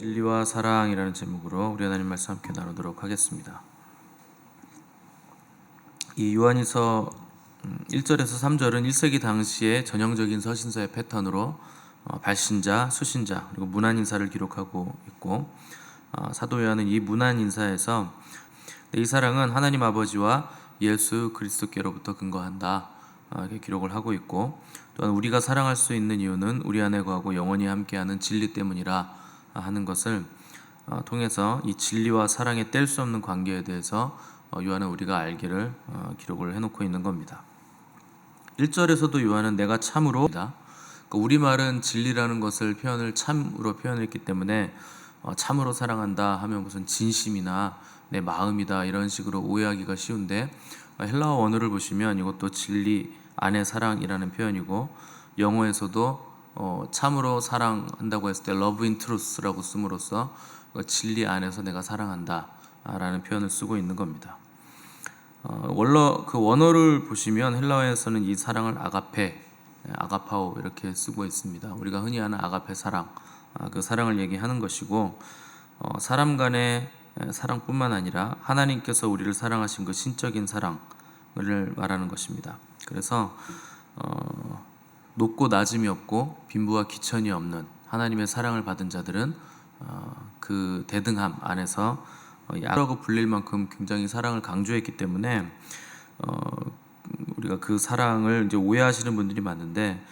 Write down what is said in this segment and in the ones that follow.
진리와 사랑이라는 제목으로 우리 하나님 말씀 함께 나누도록 하겠습니다. 이 요한일서 1절에서 3절은 1세기 당시의 전형적인 서신서의 패턴으로 발신자, 수신자 그리고 문안 인사를 기록하고 있고, 사도 요한은 이 문안 인사에서 이 사랑은 하나님 아버지와 예수 그리스도께로부터 근거한다 이렇게 기록을 하고 있고, 또한 우리가 사랑할 수 있는 이유는 우리 안에 거하고 영원히 함께하는 진리 때문이라 하는 것을 통해서 이 진리와 사랑의 뗄 수 없는 관계에 대해서 요한은 우리가 알기를 기록을 해놓고 있는 겁니다. 1절에서도 요한은 내가 참으로, 그러니까 우리말은 진리라는 것을 표현을 참으로 표현했기 때문에 참으로 사랑한다 하면 무슨 진심이나 내 마음이다 이런 식으로 오해하기가 쉬운데, 헬라어 원어를 보시면 이것도 진리 안에 사랑이라는 표현이고, 영어에서도 참으로 사랑한다고 했을 때 love in truth라고 씀으로써 진리 안에서 내가 사랑한다 라는 표현을 쓰고 있는 겁니다. 원어를 보시면 헬라어에서는 이 사랑을 아가페, 아가파오 이렇게 쓰고 있습니다. 우리가 흔히 아는 아가페 사랑, 그 사랑을 얘기하는 것이고, 사람 간의 사랑뿐만 아니라 하나님께서 우리를 사랑하신 그 신적인 사랑을 말하는 것입니다. 그래서 높고 낮음이 없고 빈부와 기천이 없는 하나님의 사랑을 받은 자들은 그 대등함 안에서 야라고 불릴 만큼 굉장히 사랑을 강조했기 때문에 우리가 그 사랑을 이제 오해하시는 분들이 많은데,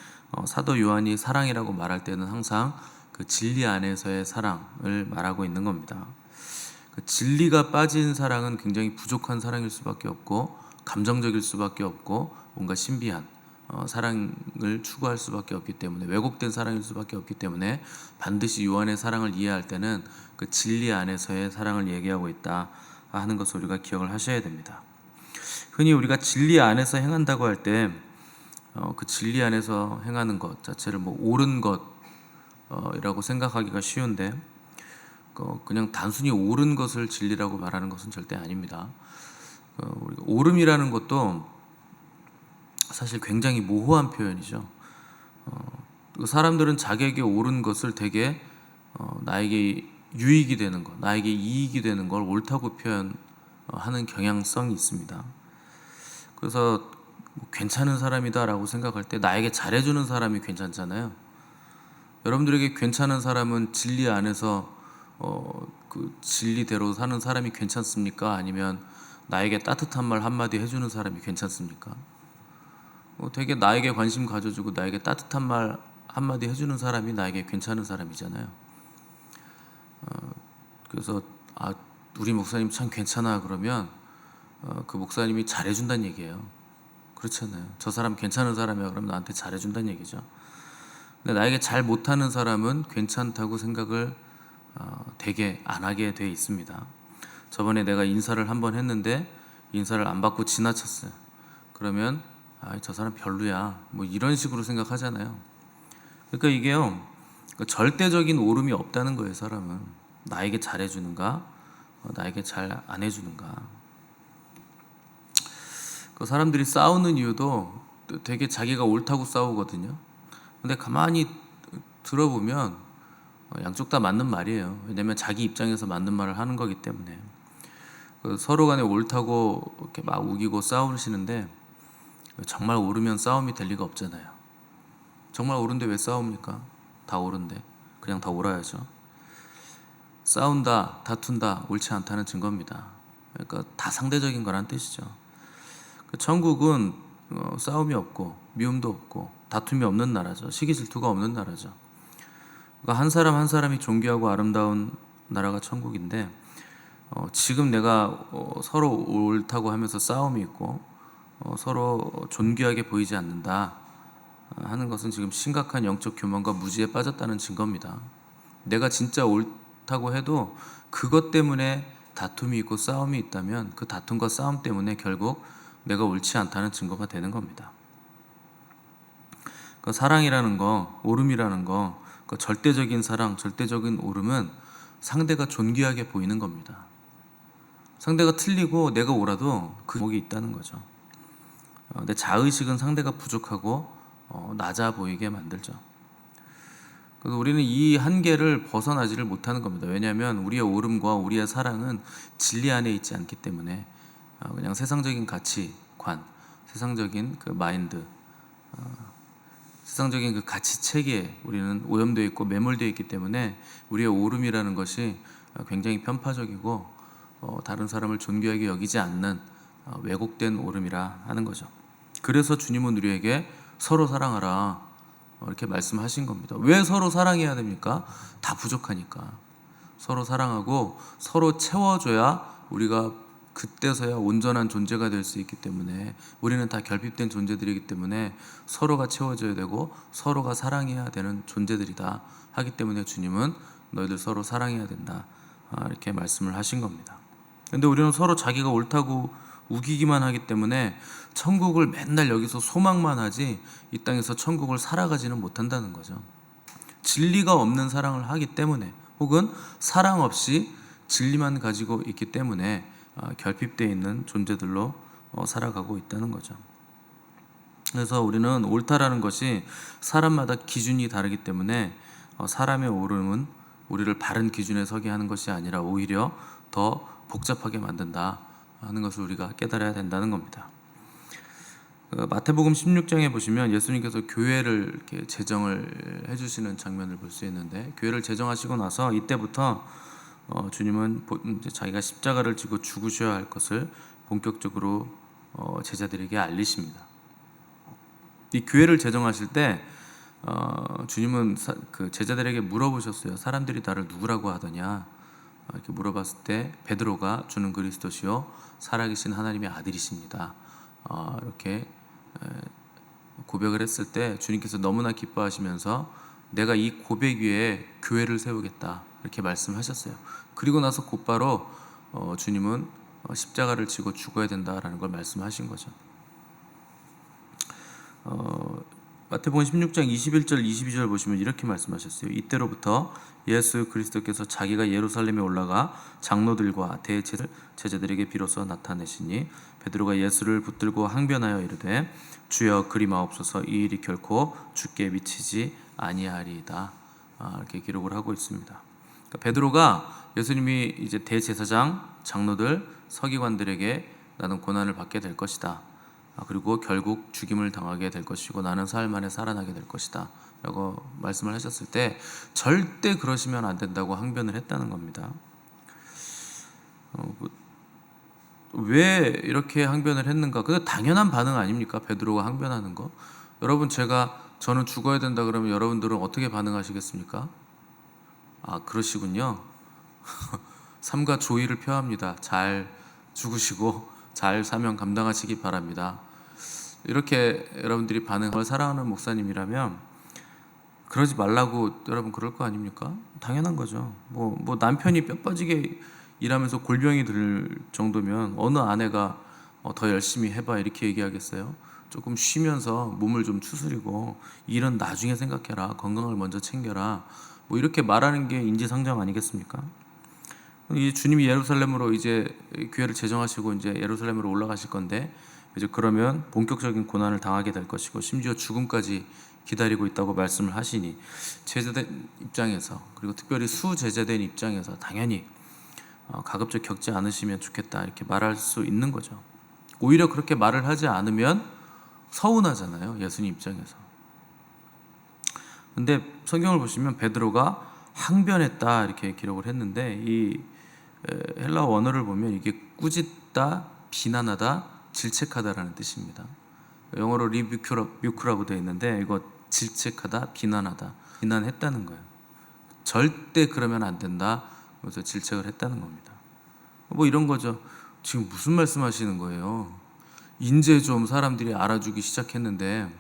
사도 요한이 사랑이라고 말할 때는 항상 그 진리 안에서의 사랑을 말하고 있는 겁니다. 그 진리가 빠진 사랑은 굉장히 부족한 사랑일 수밖에 없고, 감정적일 수밖에 없고, 뭔가 신비한 사랑을 추구할 수밖에 없기 때문에, 왜곡된 사랑일 수밖에 없기 때문에 반드시 요한의 사랑을 이해할 때는 그 진리 안에서의 사랑을 얘기하고 있다 하는 것을 우리가 기억을 하셔야 됩니다. 흔히 우리가 진리 안에서 행한다고 할 때 그 진리 안에서 행하는 것 자체를 옳은 것이라고 생각하기가 쉬운데, 그냥 단순히 옳은 것을 진리라고 말하는 것은 절대 아닙니다. 우리가 옳음이라는 것도 사실 굉장히 모호한 표현이죠. 사람들은 자기에게 옳은 것을 되게 나에게 유익이 되는 것, 나에게 이익이 되는 걸 옳다고 표현하는 경향성이 있습니다. 그래서 괜찮은 사람이다라고 생각할 때 나에게 잘해주는 사람이 괜찮잖아요. 여러분들에게 괜찮은 사람은 진리 안에서 그 진리대로 사는 사람이 괜찮습니까? 아니면 나에게 따뜻한 말 한마디 해주는 사람이 괜찮습니까? 되게 나에게 관심 가져주고 나에게 따뜻한 말 한마디 해주는 사람이 나에게 괜찮은 사람이잖아요. 그래서 우리 목사님 참 괜찮아 그러면 그 목사님이 잘해준다는 얘기예요. 그렇잖아요. 저 사람 괜찮은 사람이야 그러면 나한테 잘해준다는 얘기죠. 근데 나에게 잘 못하는 사람은 괜찮다고 생각을 되게 안 하게 돼 있습니다. 저번에 내가 인사를 한번 했는데 인사를 안 받고 지나쳤어요. 그러면 저 사람 별로야 이런 식으로 생각하잖아요. 그러니까 이게요, 절대적인 옳음이 없다는 거예요. 사람은 나에게 잘해주는가 나에게 잘 안 해주는가. 그 사람들이 싸우는 이유도 되게 자기가 옳다고 싸우거든요. 근데 가만히 들어보면 양쪽 다 맞는 말이에요. 왜냐면 자기 입장에서 맞는 말을 하는 거기 때문에. 서로 간에 옳다고 이렇게 막 우기고 싸우시는데 정말 옳으면 싸움이 될 리가 없잖아요. 정말 옳은데 왜 싸웁니까? 다 옳은데 그냥 다 옳아야죠. 싸운다, 다툰다 옳지 않다는 증거입니다. 그러니까 다 상대적인 거란 뜻이죠. 천국은 싸움이 없고 미움도 없고 다툼이 없는 나라죠. 시기 질투가 없는 나라죠. 그러니까 한 사람 한 사람이 존귀하고 아름다운 나라가 천국인데, 지금 내가 서로 옳다고 하면서 싸움이 있고 서로 존귀하게 보이지 않는다 하는 것은 지금 심각한 영적 교만과 무지에 빠졌다는 증거입니다. 내가 진짜 옳다고 해도 그것 때문에 다툼이 있고 싸움이 있다면 그 다툼과 싸움 때문에 결국 내가 옳지 않다는 증거가 되는 겁니다. 그 사랑이라는 거, 옳음이라는 거, 그 절대적인 사랑, 절대적인 옳음은 상대가 존귀하게 보이는 겁니다. 상대가 틀리고 내가 옳아도 그 목이 있다는 거죠. 내 자의식은 상대가 부족하고 낮아 보이게 만들죠. 그래서 우리는 이 한계를 벗어나지를 못하는 겁니다. 왜냐하면 우리의 오름과 우리의 사랑은 진리 안에 있지 않기 때문에 그냥 세상적인 가치관, 세상적인 그 마인드, 세상적인 그 가치 체계에 우리는 오염되어 있고 매몰되어 있기 때문에 우리의 오름이라는 것이 굉장히 편파적이고 다른 사람을 존귀하게 여기지 않는 왜곡된 오름이라 하는 거죠. 그래서 주님은 우리에게 서로 사랑하라 이렇게 말씀하신 겁니다. 왜 서로 사랑해야 됩니까? 다 부족하니까. 서로 사랑하고 서로 채워줘야 우리가 그때서야 온전한 존재가 될 수 있기 때문에, 우리는 다 결핍된 존재들이기 때문에 서로가 채워줘야 되고 서로가 사랑해야 되는 존재들이다 하기 때문에 주님은 너희들 서로 사랑해야 된다 이렇게 말씀을 하신 겁니다. 근데 우리는 서로 자기가 옳다고 우기기만 하기 때문에 천국을 맨날 여기서 소망만 하지 이 땅에서 천국을 살아가지는 못한다는 거죠. 진리가 없는 사랑을 하기 때문에, 혹은 사랑 없이 진리만 가지고 있기 때문에 결핍되어 있는 존재들로 살아가고 있다는 거죠. 그래서 우리는 옳다라는 것이 사람마다 기준이 다르기 때문에 사람의 옳음은 우리를 바른 기준에 서게 하는 것이 아니라 오히려 더 복잡하게 만든다 하는 것을 우리가 깨달아야 된다는 겁니다. 마태복음 16장에 보시면 예수님께서 교회를 이렇게 제정을 해주시는 장면을 볼 수 있는데, 교회를 제정하시고 나서 이때부터 주님은 이제 자기가 십자가를 지고 죽으셔야 할 것을 본격적으로 제자들에게 알리십니다. 이 교회를 제정하실 때 주님은 그 제자들에게 물어보셨어요. 사람들이 나를 누구라고 하더냐 이렇게 물어봤을 때 베드로가 주는 그리스도시요 살아계신 하나님의 아들이십니다 이렇게 고백을 했을 때 주님께서 너무나 기뻐하시면서 내가 이 고백 위에 교회를 세우겠다 이렇게 말씀하셨어요. 그리고 나서 곧바로 주님은 십자가를 지고 죽어야 된다라는 걸 말씀하신 거죠. 마태복음 16장 21절 22절 보시면 이렇게 말씀하셨어요. 이때로부터 예수 그리스도께서 자기가 예루살렘에 올라가 장로들과 대제사들에게 비로소 나타내시니 베드로가 예수를 붙들고 항변하여 이르되 주여 그리마옵소서, 이 일이 결코 주께 미치지 아니하리이다 이렇게 기록을 하고 있습니다. 그러니까 베드로가 예수님이 이제 대제사장, 장로들, 서기관들에게 나는 고난을 받게 될 것이다, 그리고 결국 죽임을 당하게 될 것이고 나는 사흘 만에 살아나게 될 것이다 라고 말씀을 하셨을 때 절대 그러시면 안 된다고 항변을 했다는 겁니다. 왜 이렇게 항변을 했는가? 그게 당연한 반응 아닙니까? 베드로가 항변하는 거. 여러분, 저는 죽어야 된다 그러면 여러분들은 어떻게 반응하시겠습니까? 그러시군요. 삼가 조의를 표합니다. 잘 죽으시고 잘 사명 감당하시기 바랍니다. 이렇게 여러분들이 반응을 사랑하는 목사님이라면 그러지 말라고 여러분 그럴 거 아닙니까? 당연한 거죠. 뭐 남편이 뼈 빠지게 일하면서 골병이 들 정도면 어느 아내가 더 열심히 해봐 이렇게 얘기하겠어요? 조금 쉬면서 몸을 좀 추스리고 일은 나중에 생각해라, 건강을 먼저 챙겨라, 뭐 이렇게 말하는 게 인지상정 아니겠습니까? 이 주님이 예루살렘으로 이제 교회를 제정하시고 이제 예루살렘으로 올라가실 건데, 이제 그러면 본격적인 고난을 당하게 될 것이고 심지어 죽음까지 기다리고 있다고 말씀을 하시니 제자된 입장에서, 그리고 특별히 수제자된 입장에서 당연히 가급적 겪지 않으시면 좋겠다 이렇게 말할 수 있는 거죠. 오히려 그렇게 말을 하지 않으면 서운하잖아요, 예수님 입장에서. 근데 성경을 보시면 베드로가 항변했다 이렇게 기록을 했는데, 이 헬라어 원어를 보면 이게 꾸짖다, 비난하다, 질책하다라는 뜻입니다. 영어로 리뷰크라고 되어 있는데 이거 질책하다, 비난하다, 비난했다는 거예요. 절대 그러면 안 된다, 그래서 질책을 했다는 겁니다. 뭐 이런 거죠. 지금 무슨 말씀하시는 거예요? 이제 좀 사람들이 알아주기 시작했는데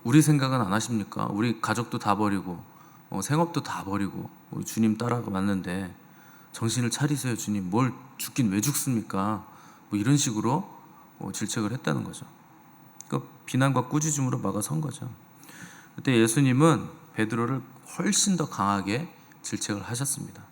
우리 생각은 안 하십니까? 우리 가족도 다 버리고 생업도 다 버리고 우리 주님 따라가 왔는데 정신을 차리세요 주님, 뭘 죽긴 왜 죽습니까? 뭐 이런 식으로 질책을 했다는 거죠. 그러니까 비난과 꾸짖음으로 막아선 거죠. 그때 예수님은 베드로를 훨씬 더 강하게 질책을 하셨습니다.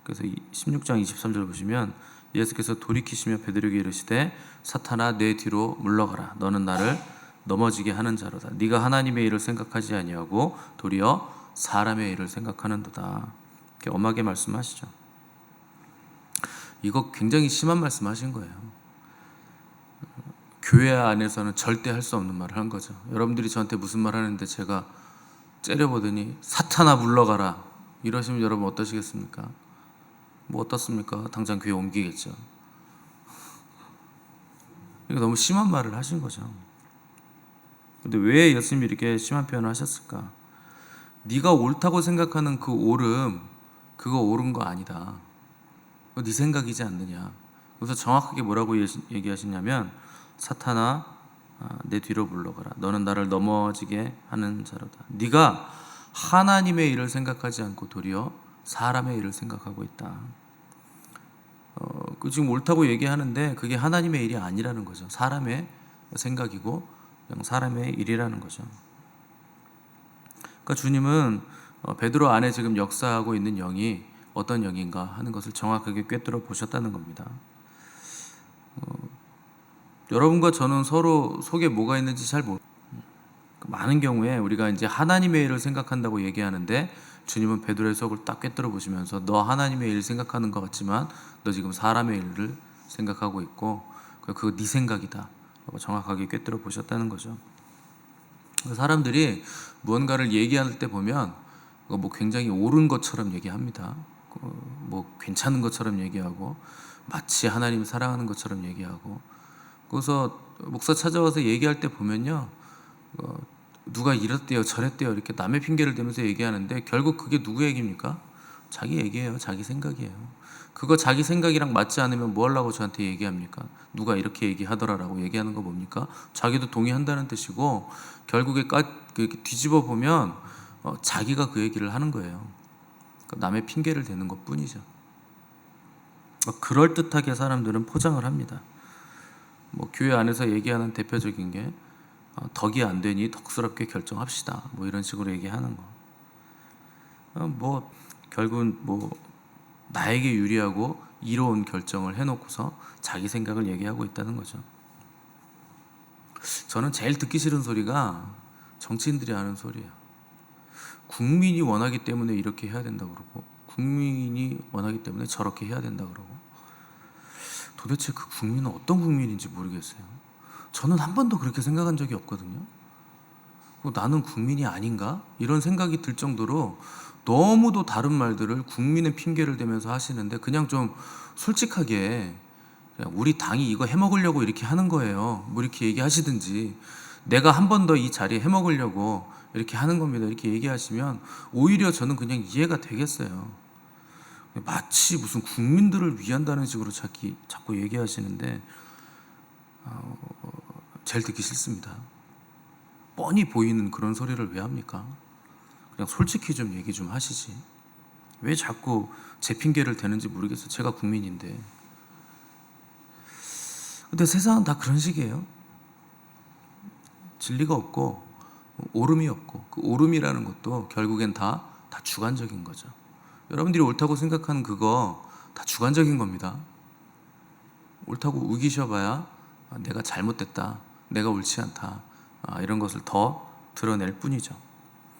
그래서 16장 23절 보시면 예수께서 돌이키시며 베드로에게 이르시되 사탄아 내 뒤로 물러가라, 너는 나를 넘어지게 하는 자로다. 네가 하나님의 일을 생각하지 아니하고 도리어 사람의 일을 생각하는도다. 이렇게 엄하게 말씀하시죠. 이거 굉장히 심한 말씀하신 거예요. 교회 안에서는 절대 할 수 없는 말을 한 거죠. 여러분들이 저한테 무슨 말 하는데 제가 째려보더니 사탄아 물러가라 이러시면 여러분 어떠시겠습니까? 뭐 어떻습니까? 당장 교회 옮기겠죠. 이거 너무 심한 말을 하신 거죠. 근데 왜 예수님이 이렇게 심한 표현을 하셨을까? 네가 옳다고 생각하는 그 옳음, 그거 옳은 거 아니다. 그거 네 생각이지 않느냐. 그래서 정확하게 뭐라고 얘기하시냐면 사탄아 내 뒤로 물러가라. 너는 나를 넘어지게 하는 자로다. 네가 하나님의 일을 생각하지 않고 도리어 사람의 일을 생각하고 있다. 그 지금 옳다고 얘기하는데 그게 하나님의 일이 아니라는 거죠. 사람의 생각이고 그냥 사람의 일이라는 거죠. 그러니까 주님은 베드로 안에 지금 역사하고 있는 영이 어떤 영인가 하는 것을 정확하게 꿰뚫어 보셨다는 겁니다. 여러분과 저는 서로 속에 뭐가 있는지 잘 모르고 많은 경우에 우리가 이제 하나님의 일을 생각한다고 얘기하는데 주님은 베드로의 속을 딱 꿰뚫어 보시면서 너 하나님의 일 생각하는 것 같지만 너 지금 사람의 일을 생각하고 있고 그거 네 생각이다 라고 정확하게 꿰뚫어 보셨다는 거죠. 사람들이 무언가를 얘기할 때 보면 뭐 굉장히 옳은 것처럼 얘기합니다. 뭐 괜찮은 것처럼 얘기하고 마치 하나님을 사랑하는 것처럼 얘기하고 그래서 목사 찾아와서 얘기할 때 보면요 누가 이랬대요 저랬대요 이렇게 남의 핑계를 대면서 얘기하는데 결국 그게 누구 얘기입니까? 자기 얘기예요. 자기 생각이에요. 그거 자기 생각이랑 맞지 않으면 뭐 하려고 저한테 얘기합니까? 누가 이렇게 얘기하더라라고 얘기하는 거 뭡니까? 자기도 동의한다는 뜻이고 결국에 뒤집어 보면 자기가 그 얘기를 하는 거예요. 그러니까 남의 핑계를 대는 것 뿐이죠. 그럴듯하게 사람들은 포장을 합니다. 뭐 교회 안에서 얘기하는 대표적인 게 덕이 안 되니 덕스럽게 결정합시다. 뭐 이런 식으로 얘기하는 거. 뭐 결국은 뭐 나에게 유리하고 이로운 결정을 해놓고서 자기 생각을 얘기하고 있다는 거죠. 저는 제일 듣기 싫은 소리가 정치인들이 하는 소리예요. 국민이 원하기 때문에 이렇게 해야 된다고 그러고 국민이 원하기 때문에 저렇게 해야 된다고 그러고 도대체 그 국민은 어떤 국민인지 모르겠어요. 저는 한 번도 그렇게 생각한 적이 없거든요. 나는 국민이 아닌가? 이런 생각이 들 정도로 너무도 다른 말들을 국민의 핑계를 대면서 하시는데 그냥 좀 솔직하게 그냥 우리 당이 이거 해먹으려고 이렇게 하는 거예요. 뭐 이렇게 얘기하시든지 내가 한 번 더 이 자리에 해먹으려고 이렇게 하는 겁니다. 이렇게 얘기하시면 오히려 저는 그냥 이해가 되겠어요. 마치 무슨 국민들을 위한다는 식으로 자꾸 얘기하시는데 제일 듣기 싫습니다. 뻔히 보이는 그런 소리를 왜 합니까? 그냥 솔직히 좀 얘기 좀 하시지. 왜 자꾸 제 핑계를 대는지 모르겠어요. 제가 국민인데. 근데 세상은 다 그런 식이에요. 진리가 없고 옳음이 없고 그 옳음이라는 것도 결국엔 다 주관적인 거죠. 여러분들이 옳다고 생각하는 그거 다 주관적인 겁니다. 옳다고 우기셔봐야 내가 잘못됐다, 내가 옳지 않다 이런 것을 더 드러낼 뿐이죠.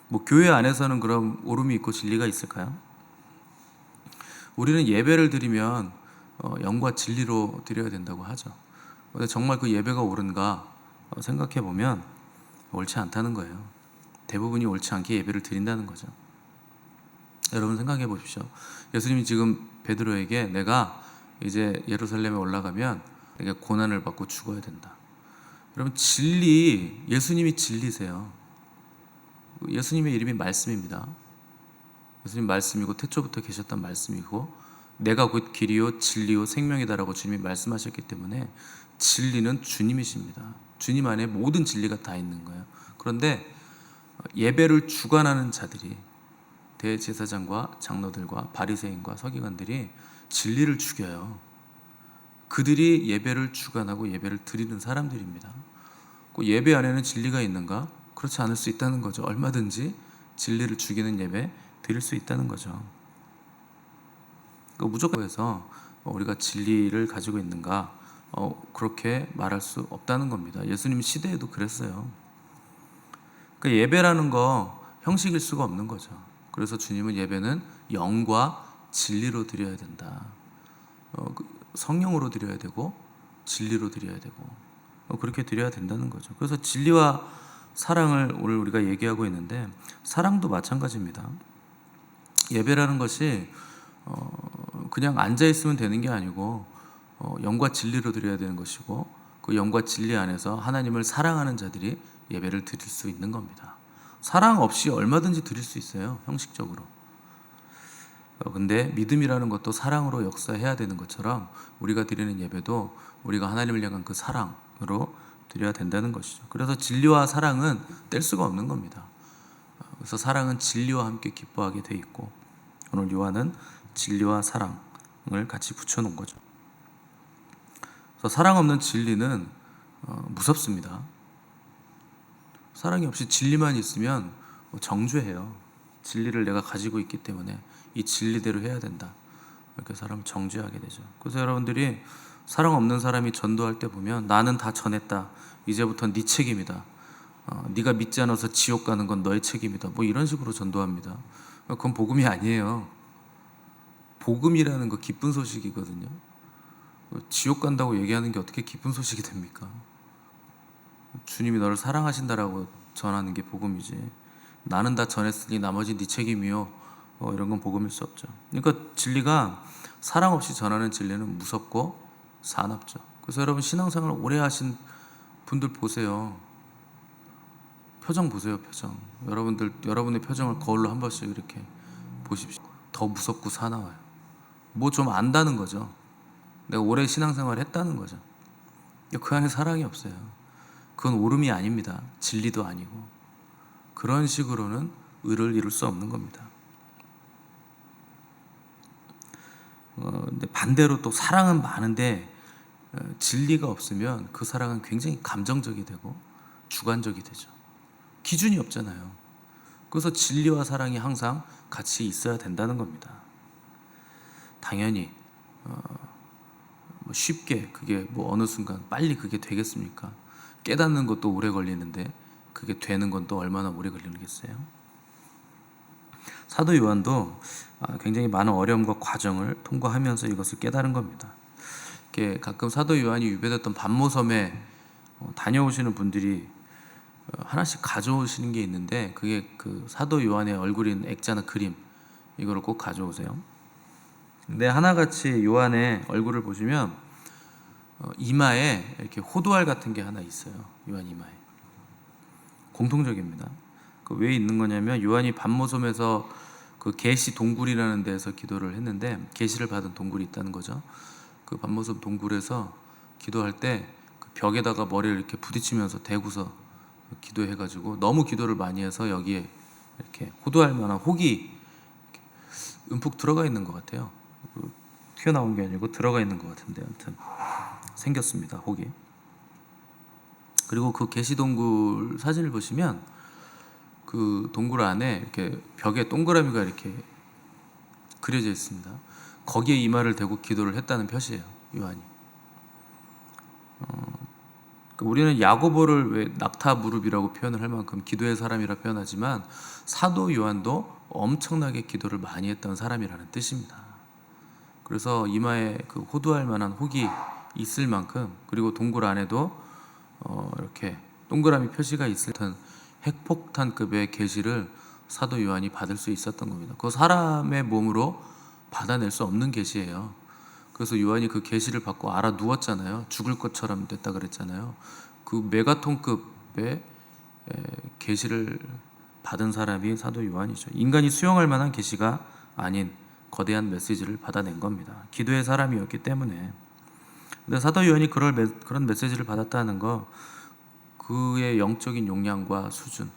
뭐 교회 안에서는 그럼 옳음이 있고 진리가 있을까요? 우리는 예배를 드리면 영과 진리로 드려야 된다고 하죠. 근데 정말 그 예배가 옳은가 생각해 보면 옳지 않다는 거예요. 대부분이 옳지 않게 예배를 드린다는 거죠. 여러분 생각해 보십시오. 예수님이 지금 베드로에게 내가 이제 예루살렘에 올라가면 내가 고난을 받고 죽어야 된다. 여러분 예수님이 진리세요. 예수님의 이름이 말씀입니다. 예수님 말씀이고 태초부터 계셨던 말씀이고 내가 곧 길이요 진리요 생명이다라고 주님이 말씀하셨기 때문에 진리는 주님이십니다. 주님 안에 모든 진리가 다 있는 거예요. 그런데 예배를 주관하는 자들이 대제사장과 장로들과 바리새인과 서기관들이 진리를 죽여요. 그들이 예배를 주관하고 예배를 드리는 사람들입니다. 그 예배 안에는 진리가 있는가? 그렇지 않을 수 있다는 거죠. 얼마든지 진리를 죽이는 예배 드릴 수 있다는 거죠. 무조건 해서 우리가 진리를 가지고 있는가 그렇게 말할 수 없다는 겁니다. 예수님 시대에도 그랬어요. 그 예배라는 거 형식일 수가 없는 거죠. 그래서 주님은 예배는 영과 진리로 드려야 된다. 성령으로 드려야 되고 진리로 드려야 되고 그렇게 드려야 된다는 거죠. 그래서 진리와 사랑을 오늘 우리가 얘기하고 있는데, 사랑도 마찬가지입니다. 예배라는 것이 그냥 앉아 있으면 되는 게 아니고 영과 진리로 드려야 되는 것이고, 그 영과 진리 안에서 하나님을 사랑하는 자들이 예배를 드릴 수 있는 겁니다. 사랑 없이 얼마든지 드릴 수 있어요, 형식적으로. 근데 믿음이라는 것도 사랑으로 역사해야 되는 것처럼 우리가 드리는 예배도 우리가 하나님을 향한 그 사랑으로 드려야 된다는 것이죠. 그래서 진리와 사랑은 뗄 수가 없는 겁니다. 그래서 사랑은 진리와 함께 기뻐하게 돼 있고, 오늘 요한은 진리와 사랑을 같이 붙여놓은 거죠. 그래서 사랑 없는 진리는 무섭습니다. 사랑이 없이 진리만 있으면 정죄해요. 진리를 내가 가지고 있기 때문에 이 진리대로 해야 된다, 이렇게 사람을 정죄하게 되죠. 그래서 여러분들이 사랑 없는 사람이 전도할 때 보면, 나는 다 전했다, 이제부터 네 책임이다, 네가 믿지 않아서 지옥 가는 건 너의 책임이다, 뭐 이런 식으로 전도합니다. 그건 복음이 아니에요. 복음이라는 거 기쁜 소식이거든요. 지옥 간다고 얘기하는 게 어떻게 기쁜 소식이 됩니까? 주님이 너를 사랑하신다라고 전하는 게 복음이지, 나는 다 전했으니 나머지 네 책임이요, 이런 건 복음일 수 없죠. 그러니까 진리가, 사랑 없이 전하는 진리는 무섭고 사납죠. 그래서 여러분 신앙생활 오래 하신 분들 보세요. 표정 보세요, 표정. 여러분의 표정을 거울로 한 번씩 이렇게 보십시오. 더 무섭고 사나워요. 뭐 좀 안다는 거죠. 내가 오래 신앙생활 했다는 거죠. 그 안에 사랑이 없어요. 그건 옳음이 아닙니다. 진리도 아니고. 그런 식으로는 의를 이룰 수 없는 겁니다. 근데 반대로 또 사랑은 많은데 진리가 없으면 그 사랑은 굉장히 감정적이 되고 주관적이 되죠. 기준이 없잖아요. 그래서 진리와 사랑이 항상 같이 있어야 된다는 겁니다. 당연히 쉽게 그게 어느 순간 빨리 그게 되겠습니까? 깨닫는 것도 오래 걸리는데 그게 되는 건 또 얼마나 오래 걸리겠어요? 사도 요한도 굉장히 많은 어려움과 과정을 통과하면서 이것을 깨달은 겁니다. 가끔 사도 요한이 유배됐던 반모섬에 다녀오시는 분들이 하나씩 가져오시는 게 있는데, 그게 그 사도 요한의 얼굴인 액자나 그림, 이거를 꼭 가져오세요. 근데 하나같이 요한의 얼굴을 보시면 이마에 이렇게 호두알 같은 게 하나 있어요. 요한 이마에 공통적입니다. 왜 있는 거냐면, 요한이 반모섬에서 그 계시 동굴이라는 데서 기도를 했는데, 계시를 받은 동굴이 있다는 거죠. 그 반모섬 동굴에서 기도할 때 그 벽에다가 머리를 이렇게 부딪히면서 대고서 기도해가지고 너무 기도를 많이 해서 여기에 이렇게 호두알 만한 혹이 움푹 들어가 있는 것 같아요. 튀어나온 게 아니고 들어가 있는 것 같은데, 아무튼 생겼습니다, 혹이. 그리고 그 계시 동굴 사진을 보시면 그 동굴 안에 이렇게 벽에 동그라미가 이렇게 그려져 있습니다. 거기에 이마를 대고 기도를 했다는 표시예요, 요한이. 우리는 야고보를 왜 낙타 무릎이라고 표현을 할 만큼 기도의 사람이라 표현하지만, 사도 요한도 엄청나게 기도를 많이 했던 사람이라는 뜻입니다. 그래서 이마에 그 호두할 만한 혹이 있을 만큼, 그리고 동굴 안에도 이렇게 동그라미 표시가 있을 듯한 핵폭탄급의 계시를 사도 요한이 받을 수 있었던 겁니다. 그 사람의 몸으로 받아낼 수 없는 계시예요. 그래서 요한이 그 계시를 받고 알아 누웠잖아요. 죽을 것처럼 됐다 그랬잖아요. 그 메가톤급의 계시를 받은 사람이 사도 요한이죠. 인간이 수용할 만한 계시가 아닌 거대한 메시지를 받아낸 겁니다. 기도의 사람이었기 때문에. 근데 사도 요한이 그런 메시지를 받았다는 거, 그의 영적인 용량과 수준,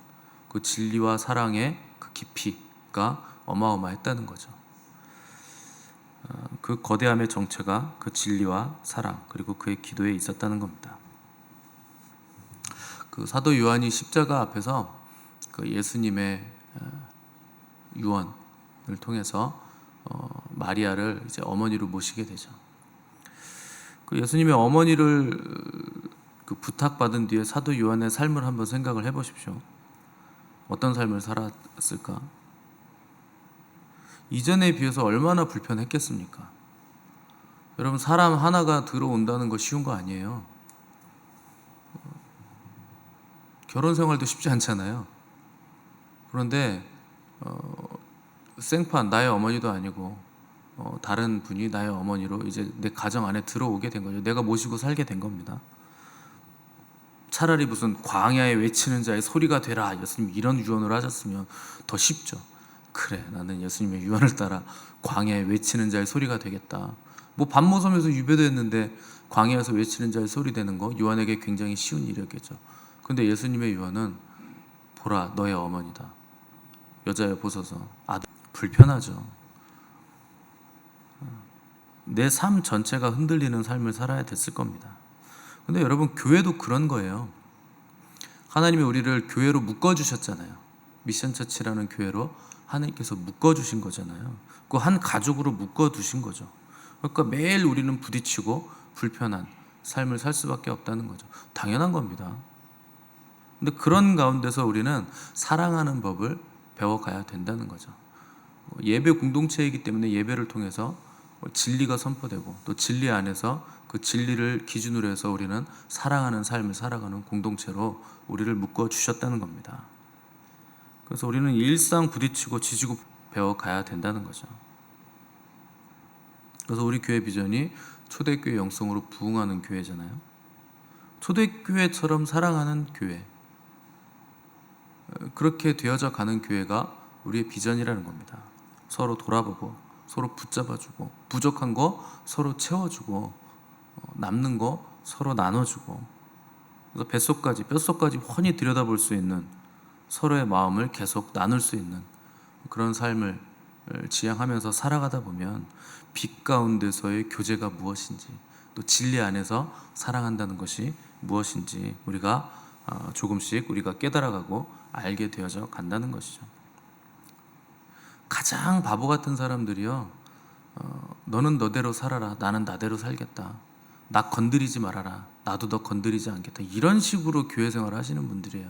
그 진리와 사랑의 그 깊이가 어마어마했다는 거죠. 그 거대함의 정체가 그 진리와 사랑, 그리고 그의 기도에 있었다는 겁니다. 그 사도 요한이 십자가 앞에서 그 예수님의 유언을 통해서 마리아를 이제 어머니로 모시게 되죠. 그 예수님의 어머니를 그 부탁받은 뒤에 사도 요한의 삶을 한번 생각을 해보십시오. 어떤 삶을 살았을까? 이전에 비해서 얼마나 불편했겠습니까? 여러분, 사람 하나가 들어온다는 거 쉬운 거 아니에요. 결혼 생활도 쉽지 않잖아요. 그런데 생판 나의 어머니도 아니고 다른 분이 나의 어머니로 이제 내 가정 안에 들어오게 된 거죠. 내가 모시고 살게 된 겁니다. 차라리 무슨 광야에 외치는 자의 소리가 되라, 예수님 이런 유언을 하셨으면 더 쉽죠. 그래, 나는 예수님의 유언을 따라 광야에 외치는 자의 소리가 되겠다. 뭐 밤모섬에서 유배됐는데 광야에서 외치는 자의 소리 되는 거 요한에게 굉장히 쉬운 일이었겠죠. 근데 예수님의 유언은 보라 너의 어머니다, 여자여 보소서. 아들, 불편하죠. 내 삶 전체가 흔들리는 삶을 살아야 됐을 겁니다. 근데 여러분, 교회도 그런 거예요. 하나님이 우리를 교회로 묶어주셨잖아요. 미션처치라는 교회로 하나님께서 묶어주신 거잖아요. 그 한 가족으로 묶어두신 거죠. 그러니까 매일 우리는 부딪히고 불편한 삶을 살 수밖에 없다는 거죠. 당연한 겁니다. 근데 그런 가운데서 우리는 사랑하는 법을 배워가야 된다는 거죠. 예배 공동체이기 때문에 예배를 통해서 진리가 선포되고 또 진리 안에서 그 진리를 기준으로 해서 우리는 사랑하는 삶을 살아가는 공동체로 우리를 묶어 주셨다는 겁니다. 그래서 우리는 일상 부딪히고 지지고 배워가야 된다는 거죠. 그래서 우리 교회 비전이 초대교회 영성으로 부흥하는 교회잖아요. 초대교회처럼 사랑하는 교회, 그렇게 되어져 가는 교회가 우리의 비전이라는 겁니다. 서로 돌아보고 서로 붙잡아주고 부족한 거 서로 채워주고 남는 거 서로 나눠주고, 그래서 뱃속까지 뼛속까지 훤히 들여다볼 수 있는, 서로의 마음을 계속 나눌 수 있는 그런 삶을 지향하면서 살아가다 보면 빛 가운데서의 교제가 무엇인지, 또 진리 안에서 사랑한다는 것이 무엇인지 우리가 조금씩 우리가 깨달아가고 알게 되어져 간다는 것이죠. 가장 바보 같은 사람들이요, 너는 너대로 살아라, 나는 나대로 살겠다, 나 건드리지 말아라, 나도 너 건드리지 않겠다, 이런 식으로 교회 생활을 하시는 분들이에요.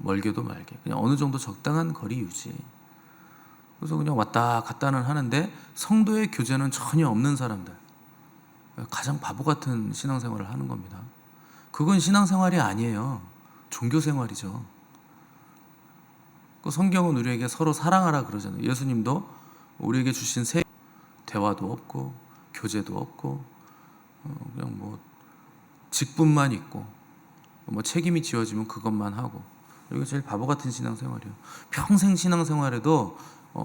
멀게도 말게 그냥 어느 정도 적당한 거리 유지, 그래서 그냥 왔다 갔다는 하는데 성도의 교제는 전혀 없는 사람들, 가장 바보 같은 신앙생활을 하는 겁니다. 그건 신앙생활이 아니에요. 종교생활이죠. 그 성경은 우리에게 서로 사랑하라 그러잖아요. 예수님도 우리에게 주신 새 대화도 없고 교제도 없고 그냥 뭐 직분만 있고 뭐 책임이 지어지면 그것만 하고, 이게 제일 바보 같은 신앙생활이에요. 평생 신앙생활에도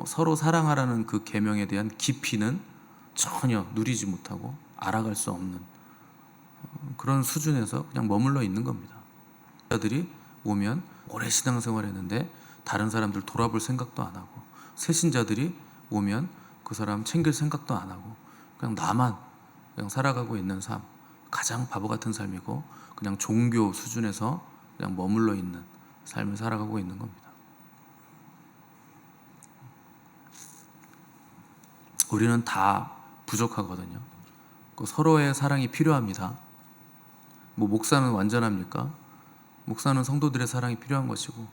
서로 사랑하라는 그 계명에 대한 깊이는 전혀 누리지 못하고 알아갈 수 없는 그런 수준에서 그냥 머물러 있는 겁니다. 자들이 오면 오래 신앙생활했는데 다른 사람들 돌아볼 생각도 안 하고, 새신자들이 오면 그 사람 챙길 생각도 안 하고 그냥 나만 그냥 살아가고 있는 삶, 가장 바보 같은 삶이고 그냥 종교 수준에서 그냥 머물러 있는 삶을 살아가고 있는 겁니다. 우리는 다 부족하거든요. 서로의 사랑이 필요합니다. 뭐 목사는 완전합니까? 목사는 성도들의 사랑이 필요한 것이고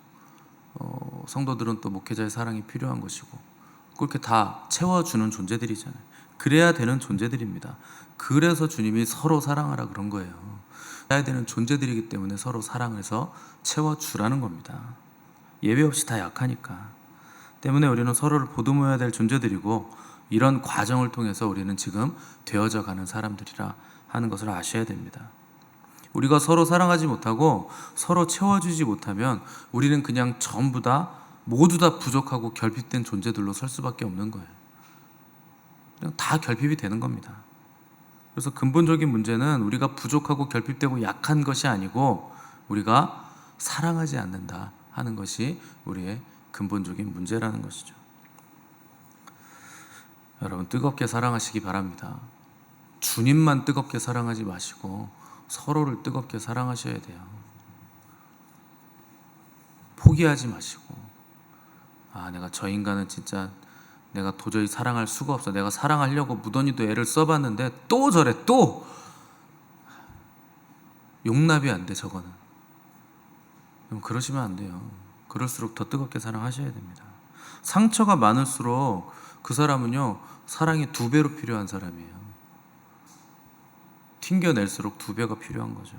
성도들은 또 목회자의 사랑이 필요한 것이고, 그렇게 다 채워주는 존재들이잖아요. 그래야 되는 존재들입니다. 그래서 주님이 서로 사랑하라 그런 거예요. 해야 되는 존재들이기 때문에 서로 사랑해서 채워주라는 겁니다. 예배 없이 다 약하니까. 때문에 우리는 서로를 보듬어야 될 존재들이고, 이런 과정을 통해서 우리는 지금 되어져 가는 사람들이라 하는 것을 아셔야 됩니다. 우리가 서로 사랑하지 못하고 서로 채워주지 못하면 우리는 그냥 전부 다 모두 다 부족하고 결핍된 존재들로 설 수밖에 없는 거예요. 그냥 다 결핍이 되는 겁니다. 그래서 근본적인 문제는 우리가 부족하고 결핍되고 약한 것이 아니고 우리가 사랑하지 않는다 하는 것이 우리의 근본적인 문제라는 것이죠. 여러분, 뜨겁게 사랑하시기 바랍니다. 주님만 뜨겁게 사랑하지 마시고 서로를 뜨겁게 사랑하셔야 돼요. 포기하지 마시고, 내가 저 인간은 진짜 내가 도저히 사랑할 수가 없어. 내가 사랑하려고 무던히도 애를 써봤는데 또 저래. 또 용납이 안 돼. 저거는. 그러시면 안 돼요. 그럴수록 더 뜨겁게 사랑하셔야 됩니다. 상처가 많을수록 그 사람은요, 사랑이 2배로 필요한 사람이에요. 튕겨낼수록 2배가 필요한 거죠.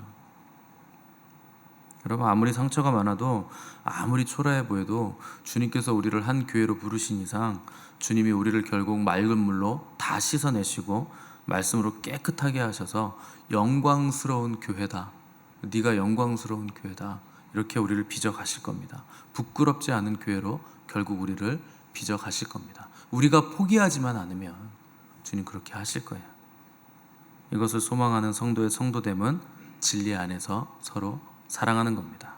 여러분, 아무리 상처가 많아도, 아무리 초라해 보여도 주님께서 우리를 한 교회로 부르신 이상 주님이 우리를 결국 맑은 물로 다 씻어내시고 말씀으로 깨끗하게 하셔서 영광스러운 교회다, 네가 영광스러운 교회다, 이렇게 우리를 빚어가실 겁니다. 부끄럽지 않은 교회로 결국 우리를 빚어가실 겁니다. 우리가 포기하지만 않으면 주님 그렇게 하실 거예요. 이것을 소망하는 성도의 성도됨은 진리 안에서 서로 사랑하는 겁니다.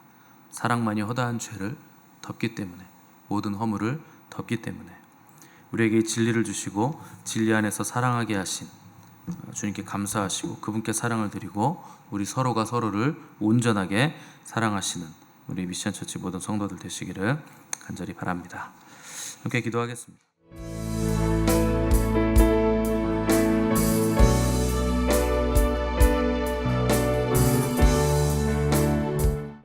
사랑만이 허다한 죄를 덮기 때문에, 모든 허물을 덮기 때문에, 우리에게 진리를 주시고 진리 안에서 사랑하게 하신 주님께 감사하시고 그분께 사랑을 드리고 우리 서로가 서로를 온전하게 사랑하시는 우리 미션처치 모든 성도들 되시기를 간절히 바랍니다. 함께 기도하겠습니다.